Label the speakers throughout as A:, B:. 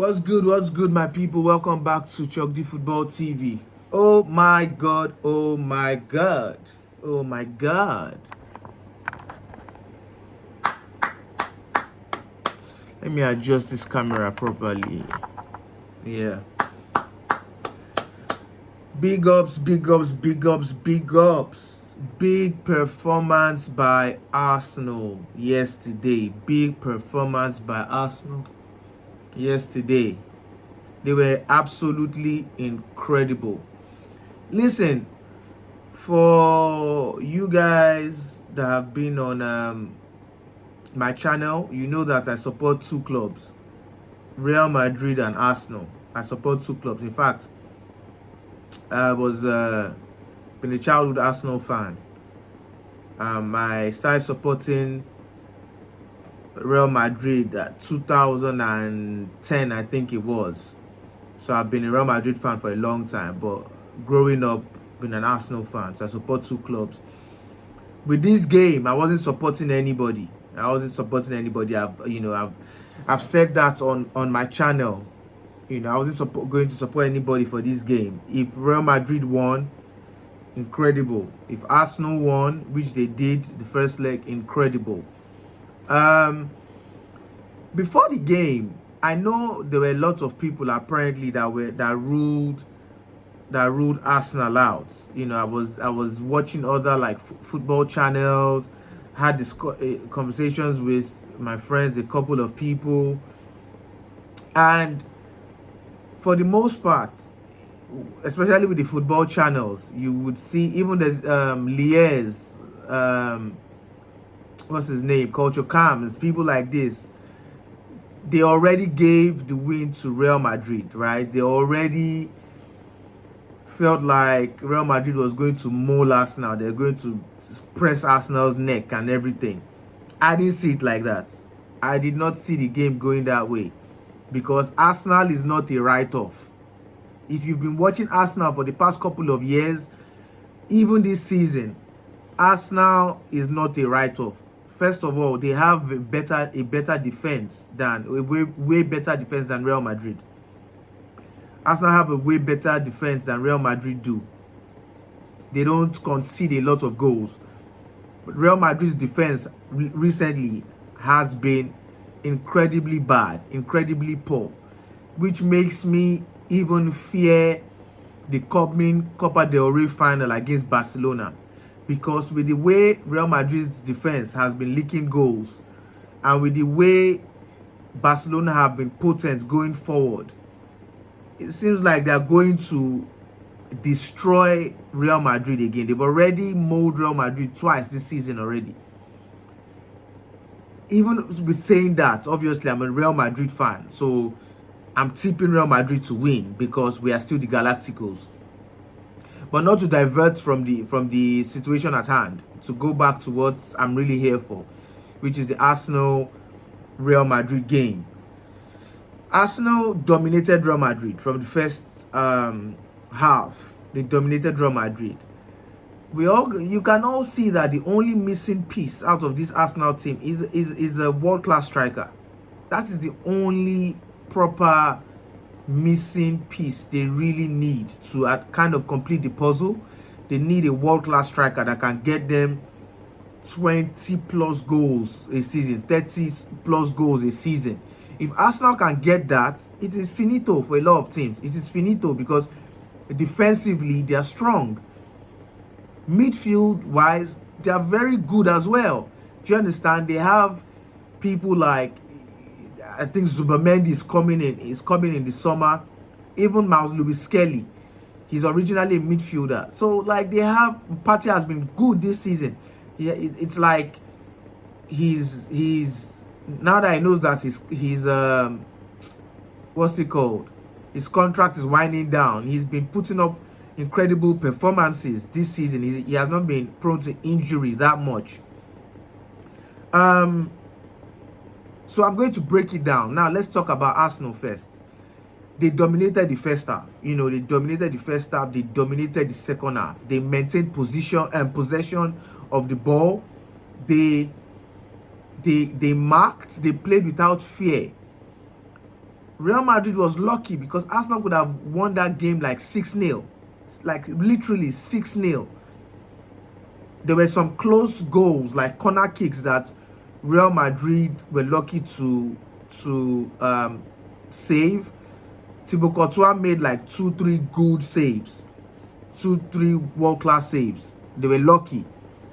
A: What's good, my people? Welcome back to Chuck D Football TV. Oh my god, oh my god, oh my god. Let me adjust this camera properly. Yeah. Big ups, big ups, big ups, big ups. Big performance by Arsenal yesterday. Big performance by Arsenal yesterday. They were absolutely incredible. Listen, for you guys that have been on my channel, you know that I support two clubs, Real Madrid and Arsenal. I support two clubs. In fact, I was been a childhood Arsenal fan. I started supporting Real Madrid at 2010, I think it was. So I've been a Real Madrid fan for a long time, but growing up, been an Arsenal fan. So I support two clubs. With this game, I wasn't supporting anybody. I've said that on my channel. I wasn't going to support anybody for this game. If Real Madrid won, incredible. If Arsenal won, which they did the first leg, incredible. Before the game, I know there were lots of people apparently that ruled Arsenal out. I was watching other football channels, had this conversations with my friends, a couple of people, and for the most part, especially with the football channels, you would see even there's Lies, what's his name, Culture Cams, people like this. They already gave the win to Real Madrid, right? They already felt like Real Madrid was going to maul Arsenal. They're going to press Arsenal's neck and everything. I didn't see it like that. I did not see the game going that way, because Arsenal is not a write-off. If you've been watching Arsenal for the past couple of years, even this season, Arsenal is not a write-off. First of all, they have a better defense than way better defense than Real Madrid. Arsenal have a way better defense than Real Madrid do. They don't concede a lot of goals. But Real Madrid's defense recently has been incredibly bad, incredibly poor, which makes me even fear the coming Copa del Rey final against Barcelona. Because with the way Real Madrid's defense has been leaking goals, and with the way Barcelona have been potent going forward, it seems like they're going to destroy Real Madrid again. They've already mauled Real Madrid twice this season already. Even with saying that, obviously I'm a Real Madrid fan, so I'm tipping Real Madrid to win because we are still the Galacticos. But not to divert from the situation at hand, to go back to what I'm really here for, which is the Arsenal-Real Madrid game. Arsenal dominated Real Madrid from the first half. They dominated Real Madrid. You can all see that the only missing piece out of this Arsenal team is a world-class striker. That is the only proper missing piece they really need to kind of complete the puzzle. They need a world-class striker that can get them 20 plus goals a season, 30 plus goals a season. If Arsenal can get that, it is finito for a lot of teams. It is finito because defensively they are strong. Midfield wise, they are very good as well. Do you understand? They have people like, I think Zubamendi is coming in the summer. Even Miles Lewis Skelly, he's originally a midfielder. So they have, Partey has been good this season. Yeah, it's like he's now that he knows that he's what's it called? His contract is winding down. He's been putting up incredible performances this season. He has not been prone to injury that much. So I'm going to break it down. Now let's talk about Arsenal first. They dominated the first half. They dominated the first half. They dominated the second half. They maintained possession of the ball. They marked. They played without fear. Real Madrid was lucky because Arsenal could have won that game like 6-0. Like literally 6-0. There were some close goals, like corner kicks, that Real Madrid were lucky to save. Thibaut Courtois made like 2-3 good saves, 2-3 world-class saves. They were lucky.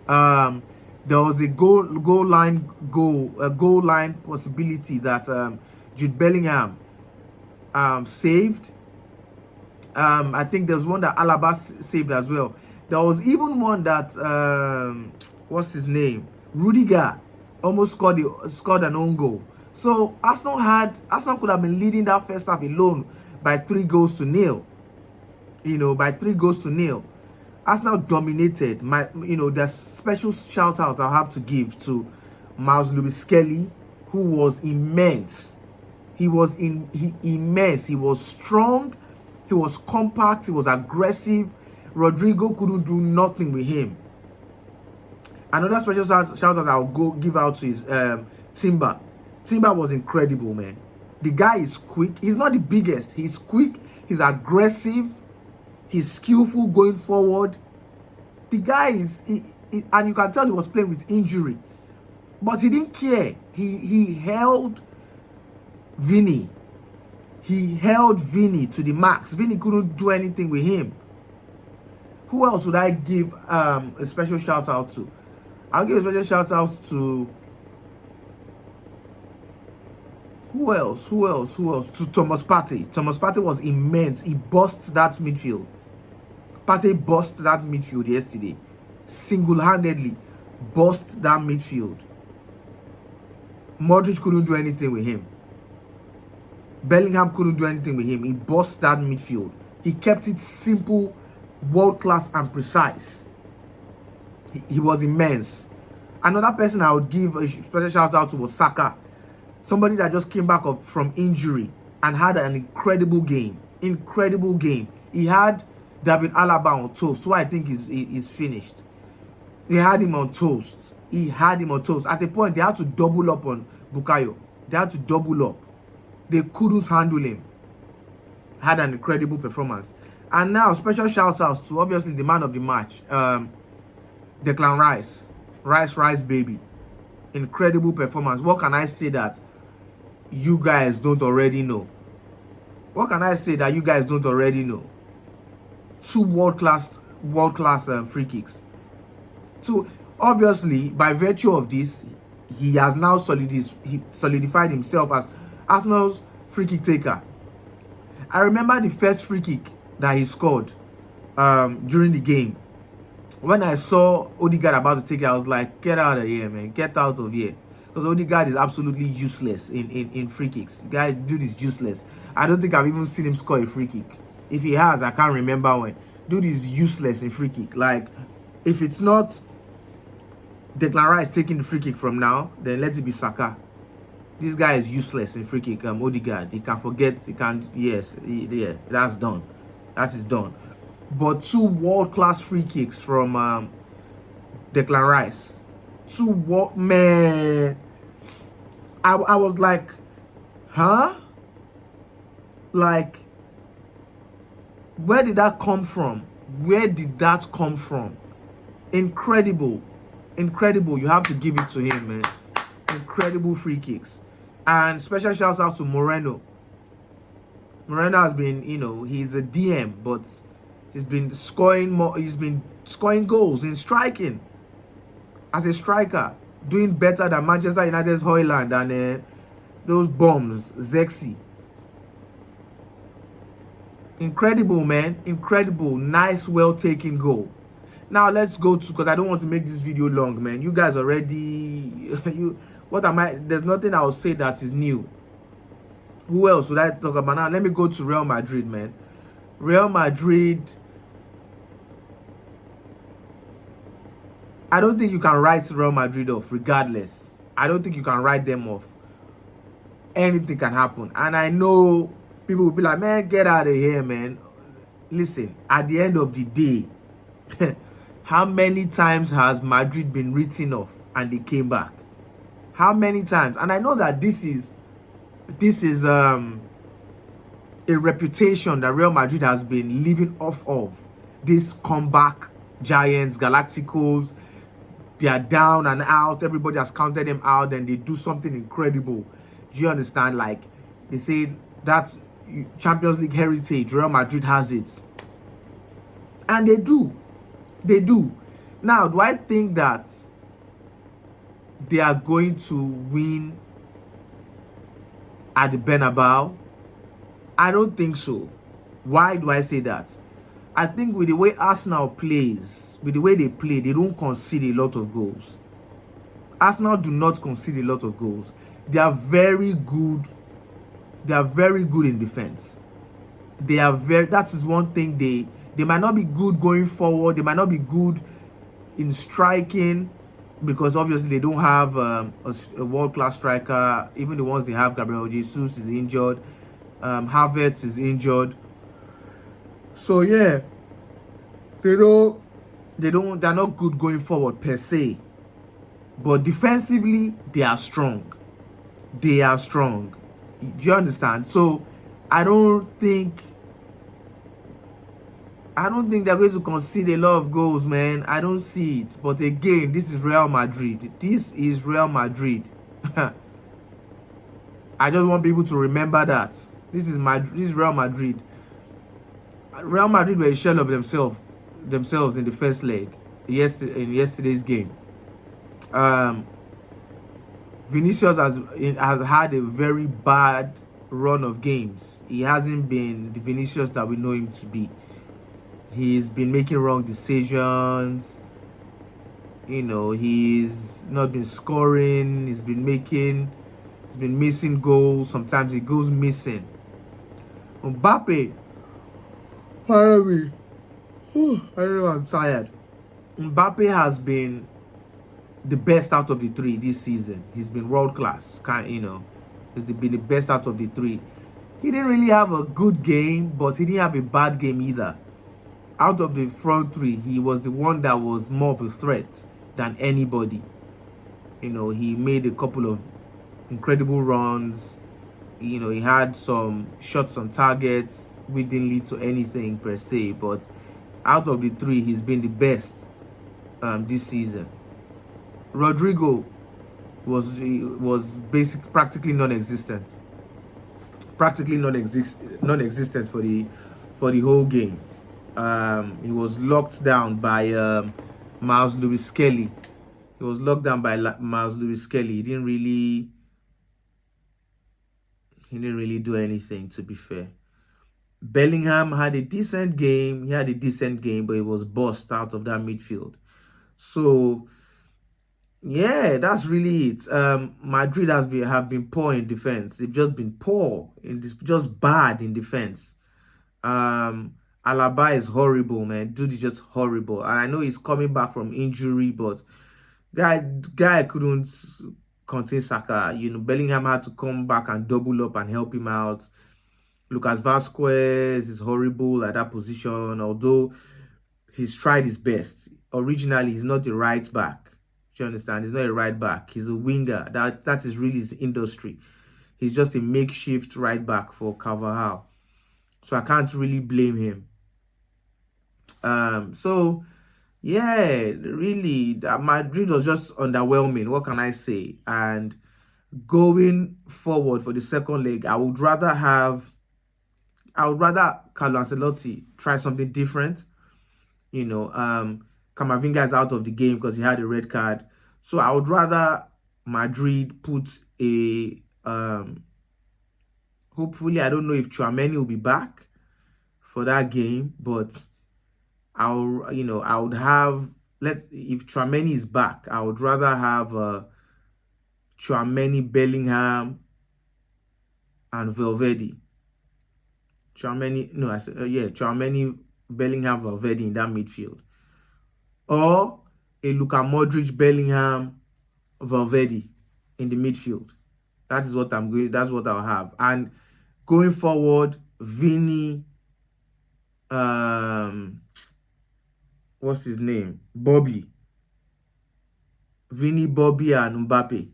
A: There was a goal line possibility that Jude Bellingham saved. I think there's one that Alaba saved as well. There was even one that what's his name? Rudiger almost scored an own goal. So Arsenal could have been leading that first half alone by 3-0. You know, by 3-0. Arsenal dominated. There's special shout out I'll have to give to Miles Lewis-Skelly, who was immense. He was immense. He was strong. He was compact. He was aggressive. Rodrigo couldn't do nothing with him. Another special shout out I'll give out to is Timber. Timber was incredible, man. The guy is quick. He's not the biggest. He's quick. He's aggressive. He's skillful going forward. The guy is, and you can tell he was playing with injury, but he didn't care. He held Vinny. He held Vinny to the max. Vinny couldn't do anything with him. Who else would I give a special shout out to? I'll give a special shout out to who else? To Thomas Partey. Thomas Partey was immense. He bossed that midfield. Partey bossed that midfield yesterday. Single-handedly bossed that midfield. Modric couldn't do anything with him. Bellingham couldn't do anything with him. He bossed that midfield. He kept it simple, world-class and precise. He was immense. Another person I would give a special shout out to was Saka. Somebody that just came back from injury and had an incredible game. Incredible game. He had David Alaba on toast, who I think is finished. They had him on toast. At a point, they had to double up on Bukayo. They had to double up. They couldn't handle him. Had an incredible performance. And now, special shout outs to obviously the man of the match, Declan Rice. Rice, baby. Incredible performance. What can I say that you guys don't already know? What can I say that you guys don't already know? 2 world-class free kicks. So, obviously, by virtue of this, he has now solidified himself as Arsenal's free kick taker. I remember the first free kick that he scored during the game. When I saw Odegaard about to take it, I was like, get out of here, man. Get out of here. Because Odegaard is absolutely useless in free kicks. The guy, dude, is useless. I don't think I've even seen him score a free kick. If he has, I can't remember when. Dude is useless in free kick. Like, if it's not Declan Rice taking the free kick from now, then let it be Saka. This guy is useless in free kick. Odegaard, he can forget. He can, yes, yeah, that's done. That is done. But 2 world-class free kicks from Declan Rice. Man. I was like, huh? Like, where did that come from? Where did that come from? Incredible. Incredible. You have to give it to him, man. Incredible free kicks. And special shout out to Moreno. Moreno has been, he's a DM, but he's been scoring more. He's been scoring goals in striking. As a striker, doing better than Manchester United's Højlund and those bombs, Zexi. Incredible, man. Incredible. Nice, well-taken goal. Now let's go to, because I don't want to make this video long, man. You guys already, there's nothing I'll say that is new. Who else would I talk about now? Let me go to Real Madrid, man. Real Madrid, I don't think you can write Real Madrid off regardless. I don't think you can write them off. Anything can happen. And I know people will be like, man, get out of here, man. Listen, at the end of the day, how many times has Madrid been written off and they came back? How many times? And I know that this is a reputation that Real Madrid has been living off of. These comeback giants, Galacticos, they are down and out. Everybody has counted them out, and they do something incredible. Do you understand? Like they say that Champions League heritage, Real Madrid has it, and they do. They do. Now, do I think that they are going to win at the Bernabeu? I don't think so. Why do I say that? I think with the way Arsenal plays, with the way they play, they don't concede a lot of goals. Arsenal do not concede a lot of goals. They are very good. They are very good in defense. They are very. That is one thing. They might not be good going forward. They might not be good in striking, because obviously they don't have a world-class striker. Even the ones they have, Gabriel Jesus is injured. Havertz is injured. So yeah, they're not good going forward per se, but defensively they are strong. They are strong. Do you understand? So I don't think they're going to concede a lot of goals, man. I don't see it. But again, this is Real Madrid. This is Real Madrid. I just want people to remember that. This is Real Madrid. Real Madrid were a shell of themselves in the first leg, in yesterday's game. Vinicius has had a very bad run of games. He hasn't been the Vinicius that we know him to be. He's been making wrong decisions. You know, he's not been scoring. He's been missing goals. Sometimes he goes missing. Mbappe, pardon me. I don't know, I'm tired. Mbappe has been the best out of the three this season. He's been world class. He's been the best out of the three. He didn't really have a good game, but he didn't have a bad game either. Out of the front three, he was the one that was more of a threat than anybody. He made a couple of incredible runs. He had some shots on targets which didn't lead to anything per se, but out of the three, he's been the best this season. Rodrigo was practically non-existent. Practically non-existent for the whole game. He was locked down by Miles Lewis Kelly. He didn't really do anything, to be fair. Bellingham had a decent game. But he was bossed out of that midfield. So yeah, that's really it. Madrid have been poor in defense. They've just been poor just bad in defense. Alaba is horrible, man. Dude is just horrible. And I know he's coming back from injury, but guy couldn't contain Saka. Bellingham had to come back and double up and help him out. Lucas Vazquez is horrible at that position, although he's tried his best. Originally, he's not the right back. Do you understand? He's not a right back. He's a winger. That is really his industry. He's just a makeshift right back for Carvajal. So I can't really blame him. So yeah, really, Madrid was just underwhelming. What can I say? And going forward for the second leg, I would rather Carlo Ancelotti try something different. Camavinga is out of the game because he had a red card. So I would rather Madrid put a hopefully, I don't know if Tchouaméni will be back for that game, but I would have if Tchouaméni is back, I would rather have Tchouaméni, Bellingham, and Valverde. Tchouaméni, Bellingham, Valverde in that midfield, or a Luka Modric, Bellingham, Valverde in the midfield. That is what I'm going. That's what I'll have. And going forward, Vini, what's his name? Bobby, and Mbappe.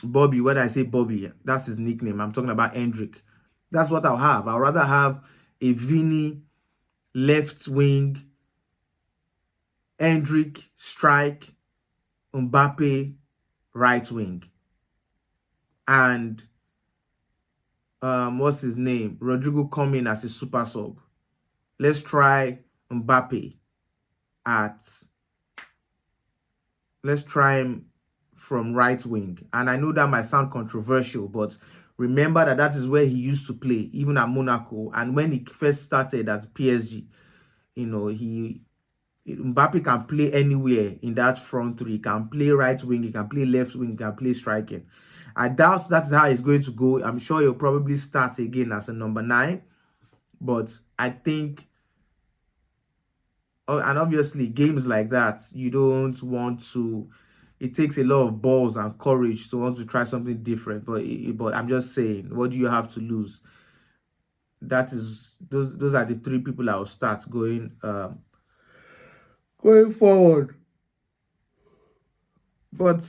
A: Bobby, when I say Bobby, that's his nickname. I'm talking about Hendrick. That's what I'll have. I'd rather have a Vini left wing, Hendrick strike, Mbappe right wing, and what's his name? Rodrigo come in as a super sub. Let's try Mbappe let's try him from right wing. And I know that might sound controversial, but remember that is where he used to play, even at Monaco. And when he first started at PSG, you know, Mbappe can play anywhere in that front three. He can play right wing, he can play left wing, he can play striking. I doubt that's how it's going to go. I'm sure he'll probably start again as a number 9. But I think, and obviously games like that, you don't want to, it takes a lot of balls and courage to want to try something different. But I'm just saying, what do you have to lose? That is, those are the 3 people I'll start going forward. But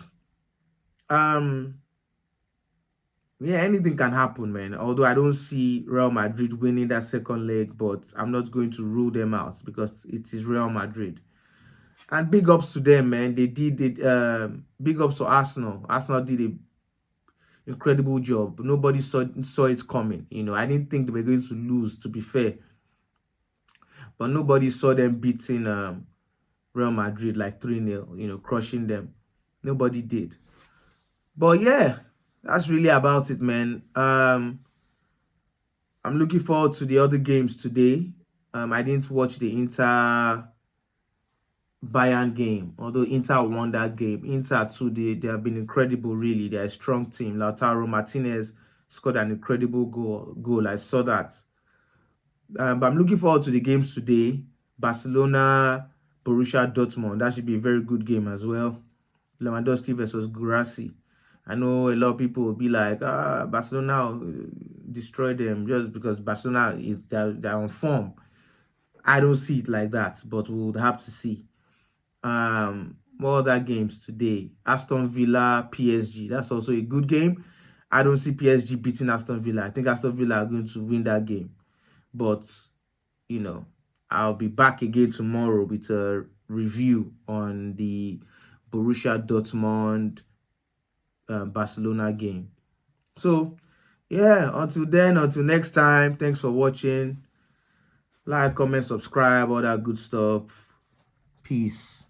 A: yeah, anything can happen, man. Although I don't see Real Madrid winning that second leg, but I'm not going to rule them out because it is Real Madrid. And big ups to them, man. They did it. Big ups to Arsenal. Arsenal did an incredible job. Nobody saw it coming. You know, I didn't think they were going to lose, to be fair. But nobody saw them beating Real Madrid like 3-0, you know, crushing them. Nobody did. But yeah, that's really about it, man. I'm looking forward to the other games today. I didn't watch the Inter Bayern game, although Inter won that game. Inter too, they have been incredible, really. They're a strong team. Lautaro Martinez scored an incredible goal. I saw that. But I'm looking forward to the games today. Barcelona, Borussia Dortmund. That should be a very good game as well. Lewandowski versus Guirassy. I know a lot of people will be like, Barcelona destroyed them just because Barcelona they're on form. I don't see it like that, but we would have to see. More other games today. Aston Villa, PSG. That's also a good game. I don't see PSG beating Aston Villa. I think Aston Villa are going to win that game. But, you know, I'll be back again tomorrow with a review on the Borussia Dortmund Barcelona game. So, yeah, until then, until next time, thanks for watching. Like, comment, subscribe, all that good stuff. Peace.